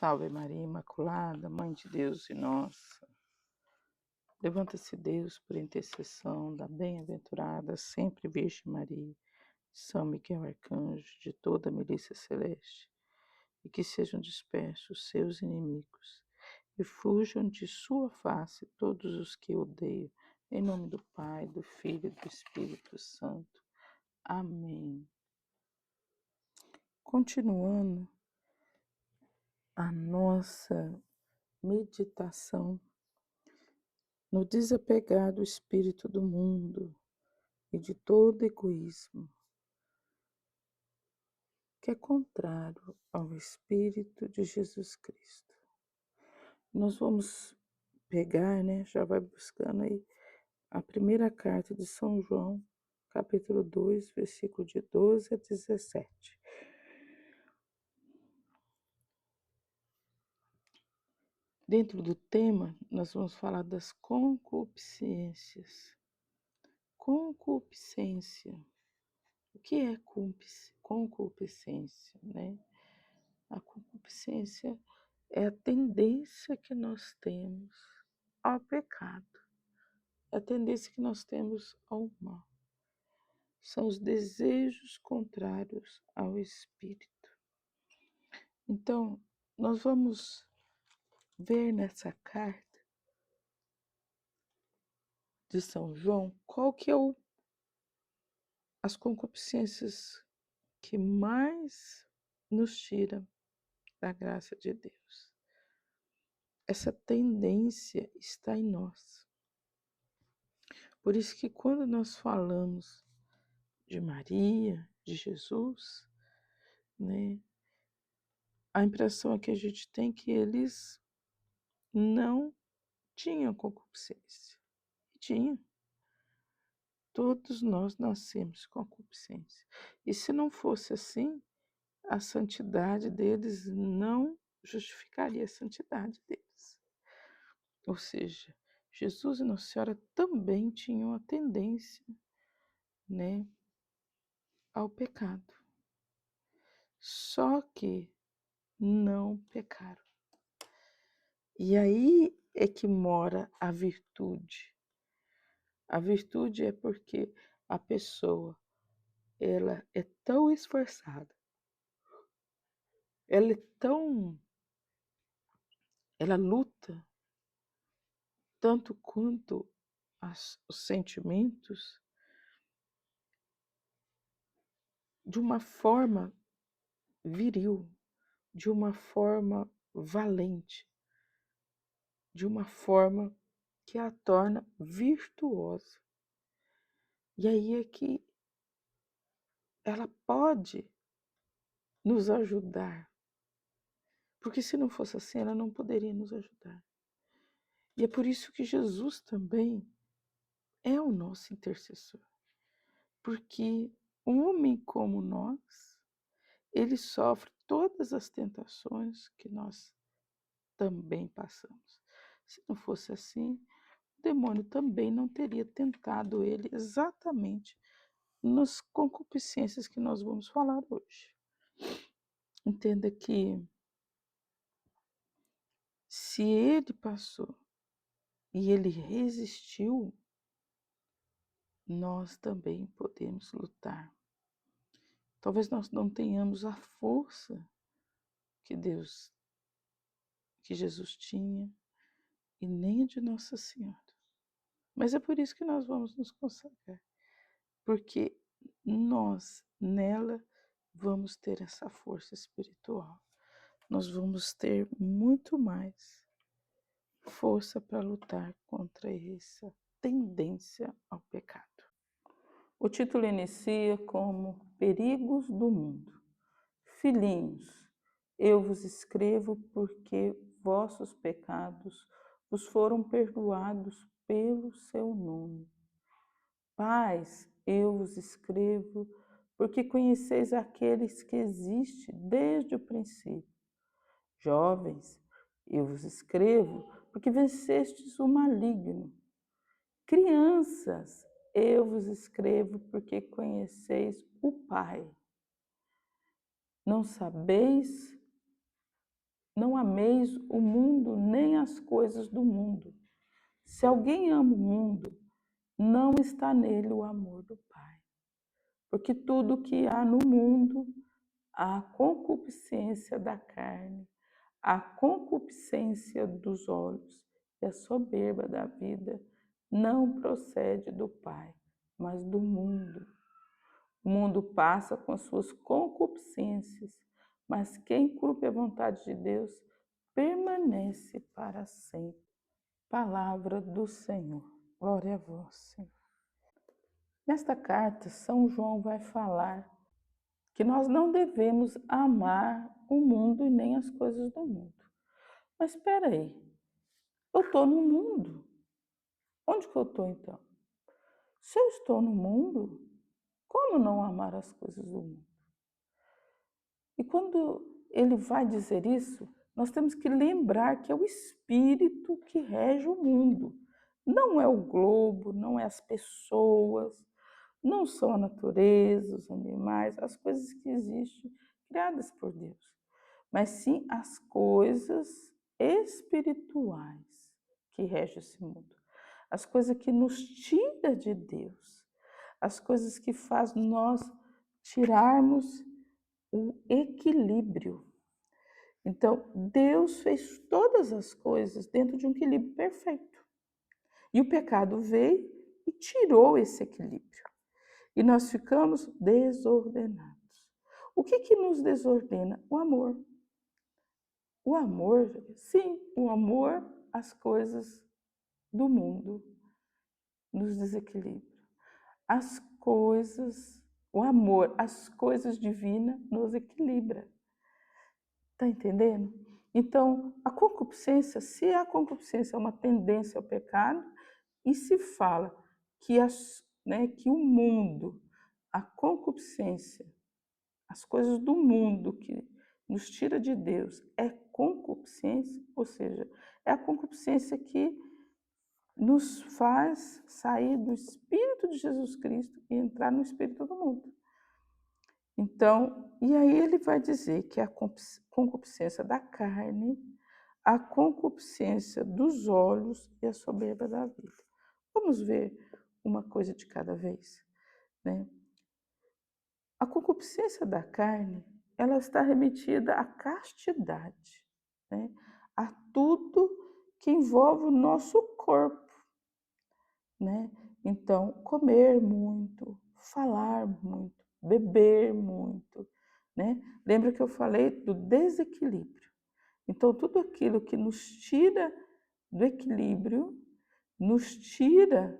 Salve Maria Imaculada, Mãe de Deus e nossa. Levanta-se Deus por intercessão da bem-aventurada sempre Virgem Maria, São Miguel Arcanjo, de toda a milícia celeste, e que sejam dispersos seus inimigos, e fujam de sua face todos os que odeiam, em nome do Pai, do Filho e do Espírito Santo. Amém. Continuando a nossa meditação no desapegar do espírito do mundo e de todo egoísmo, que é contrário ao espírito de Jesus Cristo. Nós vamos pegar, já vai buscando aí a primeira carta de São João, capítulo 2, versículo de 12 a 17. Dentro do tema, nós vamos falar das concupiscências. Concupiscência. O que é concupiscência, A concupiscência é a tendência que nós temos ao pecado, é a tendência que nós temos ao mal. São os desejos contrários ao Espírito. Então, nós vamos ver nessa carta de São João qual que é as concupiscências que mais nos tiram da graça de Deus. Essa tendência está em nós. Por isso que quando nós falamos de Maria, de Jesus, a impressão é que a gente tem que eles não tinham concupiscência. E tinham. Todos nós nascemos com concupiscência. E se não fosse assim, a santidade deles não justificaria a santidade deles. Ou seja, Jesus e Nossa Senhora também tinham a tendência, ao pecado. Só que não pecaram. E aí é que mora a virtude. A virtude é porque a pessoa, ela é tão esforçada, ela luta tanto quanto os sentimentos de uma forma viril, de uma forma valente, de uma forma que a torna virtuosa. E aí é que ela pode nos ajudar, porque se não fosse assim, ela não poderia nos ajudar. E é por isso que Jesus também é o nosso intercessor, porque um homem como nós, ele sofre todas as tentações que nós também passamos. Se não fosse assim, o demônio também não teria tentado ele exatamente nas concupiscências que nós vamos falar hoje. Entenda que se ele passou e ele resistiu, nós também podemos lutar. Talvez nós não tenhamos a força que Jesus tinha, e nem a de Nossa Senhora. Mas é por isso que nós vamos nos consagrar, porque nós, nela, vamos ter essa força espiritual. Nós vamos ter muito mais força para lutar contra essa tendência ao pecado. O título inicia como Perigos do Mundo. Filhinhos, eu vos escrevo porque vossos pecados vos foram perdoados pelo seu nome. Pais, eu vos escrevo porque conheceis aqueles que existem desde o princípio. Jovens, eu vos escrevo porque vencestes o maligno. Crianças, eu vos escrevo porque conheceis o Pai. Não sabeis Não ameis o mundo nem as coisas do mundo. Se alguém ama o mundo, não está nele o amor do Pai. Porque tudo que há no mundo, a concupiscência da carne, a concupiscência dos olhos e a soberba da vida, não procede do Pai, mas do mundo. O mundo passa com as suas concupiscências, mas quem cumpre a vontade de Deus permanece para sempre. Palavra do Senhor. Glória a vós, Senhor. Nesta carta, São João vai falar que nós não devemos amar o mundo e nem as coisas do mundo. Mas espera aí, eu estou no mundo. Onde que eu estou então? Se eu estou no mundo, como não amar as coisas do mundo? E quando ele vai dizer isso, nós temos que lembrar que é o Espírito que rege o mundo. Não é o globo, não é as pessoas, não são a natureza, os animais, as coisas que existem criadas por Deus, mas sim as coisas espirituais que regem esse mundo. As coisas que nos tira de Deus, as coisas que faz nós tirarmos o equilíbrio. Então, Deus fez todas as coisas dentro de um equilíbrio perfeito. E o pecado veio e tirou esse equilíbrio. E nós ficamos desordenados. O que nos desordena? O amor. O amor, sim, o amor às coisas do mundo nos desequilibra. As coisas, o amor às coisas divinas nos equilibra. Está entendendo? Então, a concupiscência, se a concupiscência é uma tendência ao pecado, e se fala que o mundo, a concupiscência, as coisas do mundo que nos tira de Deus é concupiscência, ou seja, é a concupiscência que nos faz sair do Espírito de Jesus Cristo e entrar no Espírito do mundo. Então, e aí ele vai dizer que a concupiscência da carne, a concupiscência dos olhos e a soberba da vida. Vamos ver uma coisa de cada vez, né? A concupiscência da carne, ela está remetida à castidade, né? A tudo que envolve o nosso corpo, né? Então, comer muito, falar muito, beber muito, né? Lembra que eu falei do desequilíbrio. Então, tudo aquilo que nos tira do equilíbrio, nos tira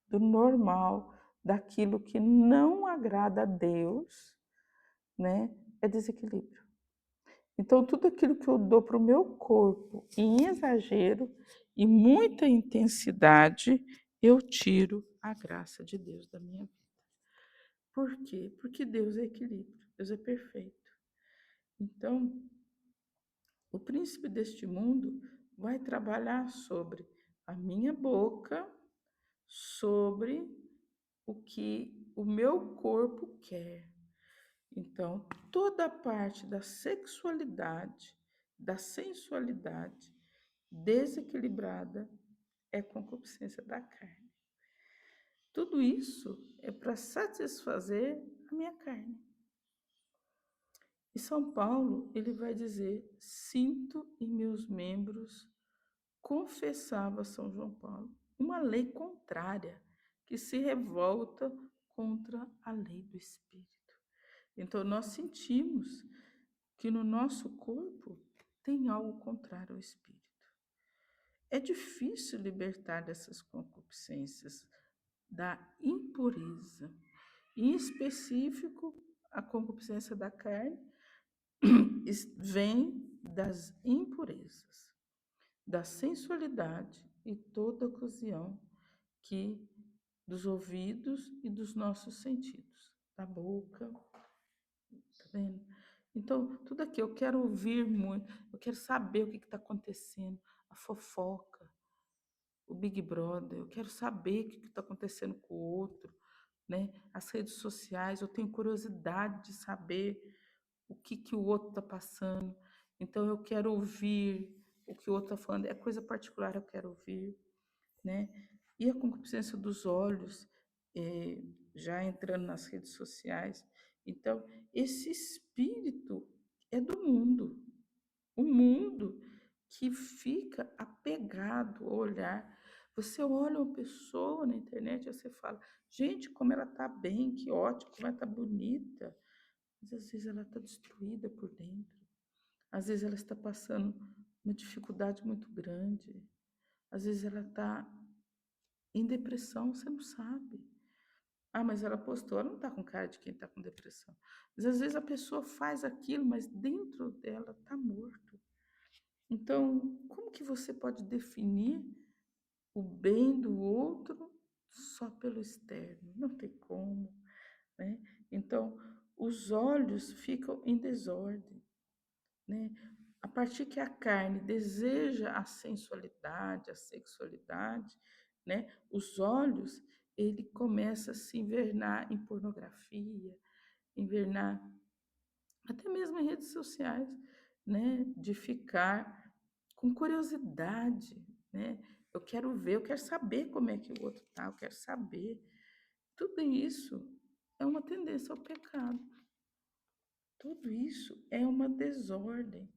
do normal, daquilo que não agrada a Deus, né? É desequilíbrio. Então, tudo aquilo que eu dou para o meu corpo em exagero e muita intensidade, eu tiro a graça de Deus da minha vida. Por quê? Porque Deus é equilíbrio, Deus é perfeito. Então, o príncipe deste mundo vai trabalhar sobre a minha boca, sobre o que o meu corpo quer. Então, toda a parte da sexualidade, da sensualidade desequilibrada é concupiscência da carne. Tudo isso é para satisfazer a minha carne. E São Paulo, ele vai dizer: sinto em meus membros, confessava São João Paulo, uma lei contrária que se revolta contra a lei do Espírito. Então, nós sentimos que no nosso corpo tem algo contrário ao Espírito. É difícil libertar dessas concupiscências, da impureza. Em específico, a concupiscência da carne vem das impurezas, da sensualidade e toda ocasião que dos ouvidos e dos nossos sentidos, da boca, tá vendo? Então, tudo aqui eu quero ouvir muito, eu quero saber o que está acontecendo, a fofoca, o Big Brother, eu quero saber o que está acontecendo com o outro, né? As redes sociais, eu tenho curiosidade de saber o que o outro está passando. Então eu quero ouvir o que o outro está falando, é coisa particular, eu quero ouvir, né? E a concupiscência dos olhos, já entrando nas redes sociais. Então, esse espírito é do mundo, o mundo que fica apegado ao olhar. Você olha uma pessoa na internet e você fala, gente, como ela está bem, que ótimo, como ela está bonita. Mas às vezes ela está destruída por dentro. Às vezes ela está passando uma dificuldade muito grande. Às vezes ela está em depressão, você não sabe. Ah, mas ela postou, ela não está com cara de quem está com depressão. Mas às vezes a pessoa faz aquilo, mas dentro dela está morto. Então, como que você pode definir o bem do outro só pelo externo? Não tem como, né? Então, os olhos ficam em desordem, né? A partir que a carne deseja a sensualidade, a sexualidade, né? Os olhos, ele começa a se invernar em pornografia, invernar até mesmo em redes sociais, né? De ficar com curiosidade, né? Eu quero ver, eu quero saber como é que o outro tá, eu quero saber. Tudo isso é uma tendência ao pecado. Tudo isso é uma desordem,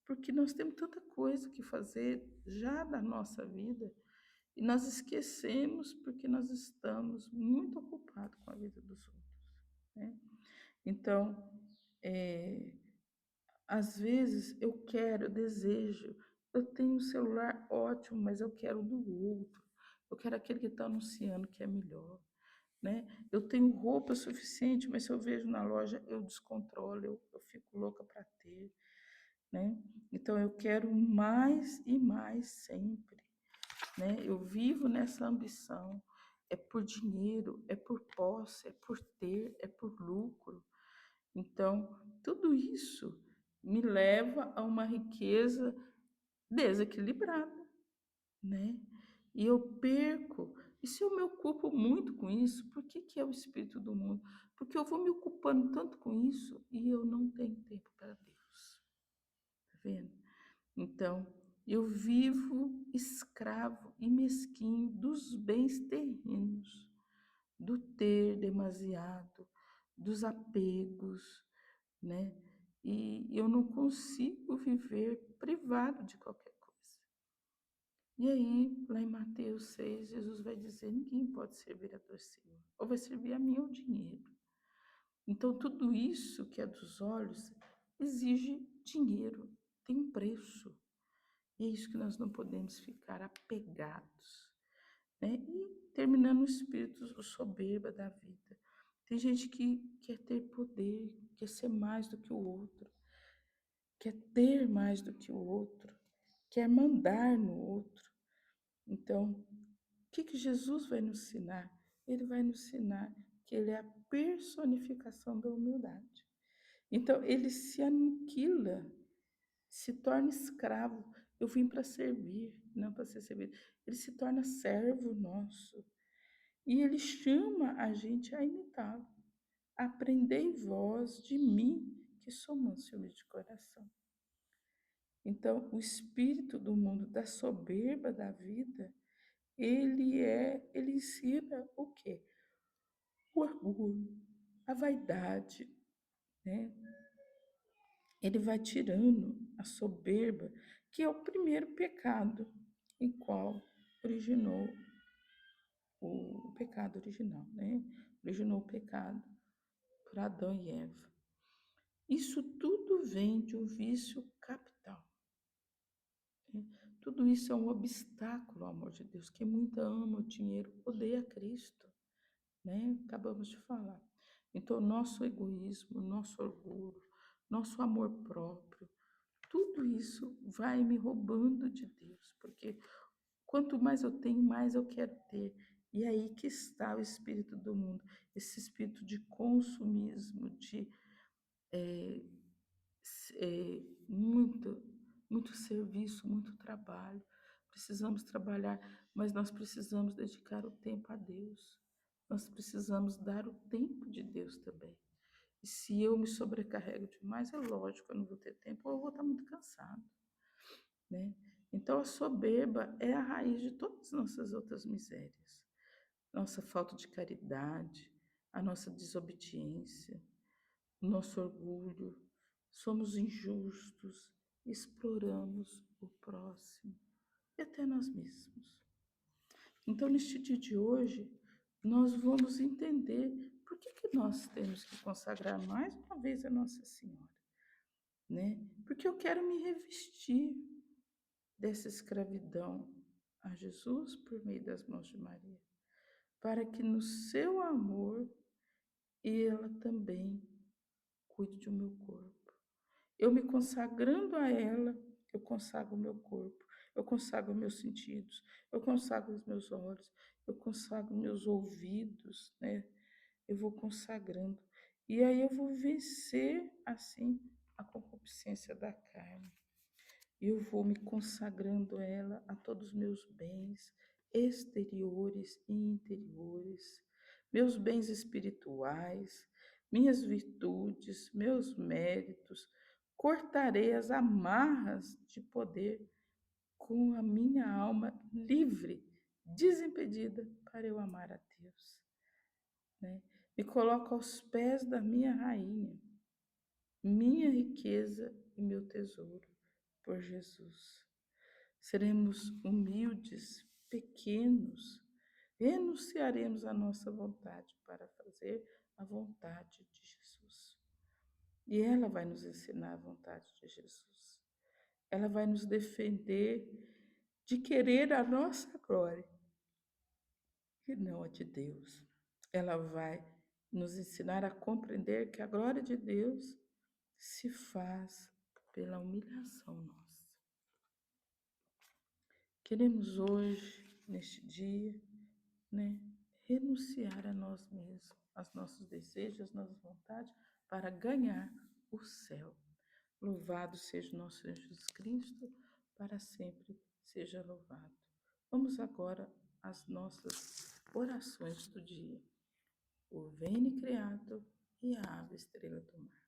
porque nós temos tanta coisa que fazer já da nossa vida e nós esquecemos porque nós estamos muito ocupados com a vida dos outros, né? Então, é, às vezes eu quero, eu desejo, eu tenho um celular ótimo, mas eu quero do outro. Eu quero aquele que está anunciando que é melhor, né? Eu tenho roupa suficiente, mas se eu vejo na loja, eu descontrolo, eu fico louca para ter, né? Então eu quero mais e mais sempre, né? Eu vivo nessa ambição. É por dinheiro, é por posse, é por ter, é por lucro. Então, tudo isso me leva a uma riqueza desequilibrada, né? E eu perco. E se eu me ocupo muito com isso, por que que é o espírito do mundo? Porque eu vou me ocupando tanto com isso e eu não tenho tempo para Deus. Tá vendo? Então, eu vivo escravo e mesquinho dos bens terrenos, do ter demasiado, dos apegos, né? E eu não consigo viver privado de qualquer coisa. E aí, lá em Mateus 6, Jesus vai dizer: ninguém pode servir a dois senhores, ou vai servir a mim ou o dinheiro. Então, tudo isso que é dos olhos exige dinheiro, tem um preço. E é isso que nós não podemos ficar apegados, né? E terminando o espírito o soberba da vida. Tem gente que quer ter poder, quer ser mais do que o outro, quer ter mais do que o outro, quer mandar no outro. Então, o que que Jesus vai nos ensinar? Ele vai nos ensinar que ele é a personificação da humildade. Então, ele se aniquila, se torna escravo. Eu vim para servir, não para ser servido. Ele se torna servo nosso. E ele chama a gente a imitá-lo. Aprendei vós de mim, que sou manso e humilde de coração. Então, o espírito do mundo, da soberba da vida, ele ensina o quê? O orgulho, a vaidade, né? Ele vai tirando a soberba, que é o primeiro pecado em qual originou o pecado original, né? Originou o pecado por Adão e Eva. Isso tudo vem de um vício capital, né? Tudo isso é um obstáculo ao amor de Deus. Quem muito ama o dinheiro odeia Cristo, né? Acabamos de falar. Então, nosso egoísmo, nosso orgulho, nosso amor próprio, tudo isso vai me roubando de Deus, porque quanto mais eu tenho, mais eu quero ter. E aí que está o espírito do mundo, esse espírito de consumismo, de é, muito, muito serviço, muito trabalho. Precisamos trabalhar, mas nós precisamos dedicar o tempo a Deus. Nós precisamos dar o tempo de Deus também. E se eu me sobrecarrego demais, é lógico, eu não vou ter tempo ou eu vou estar muito cansado, né? Então, a soberba é a raiz de todas as nossas outras misérias. Nossa falta de caridade, a nossa desobediência, o nosso orgulho, somos injustos, exploramos o próximo e até nós mesmos. Então, neste dia de hoje, nós vamos entender por que nós temos que consagrar mais uma vez a Nossa Senhora, né? Porque eu quero me revestir dessa escravidão a Jesus por meio das mãos de Maria, para que no seu amor ela também cuide do meu corpo. Eu me consagrando a ela, eu consagro o meu corpo, eu consagro meus sentidos, eu consagro os meus olhos, eu consagro meus ouvidos, né? Eu vou consagrando. E aí eu vou vencer, assim, a concupiscência da carne. Eu vou me consagrando a ela, a todos os meus bens exteriores e interiores, meus bens espirituais, minhas virtudes, meus méritos. Cortarei as amarras de poder com a minha alma livre, desimpedida para eu amar a Deus, né? Me coloco aos pés da minha rainha, minha riqueza e meu tesouro, por Jesus. Seremos humildes, pequenos, renunciaremos à nossa vontade para fazer a vontade de Jesus. E ela vai nos ensinar a vontade de Jesus. Ela vai nos defender de querer a nossa glória e não a de Deus. Ela vai nos ensinar a compreender que a glória de Deus se faz pela humilhação nossa. Queremos hoje, neste dia, né, renunciar a nós mesmos, aos nossos desejos, às nossas vontades, para ganhar o céu. Louvado seja o nosso Senhor Jesus Cristo, para sempre seja louvado. Vamos agora às nossas orações do dia. O Veni Creator e a Ave Estrela do Mar.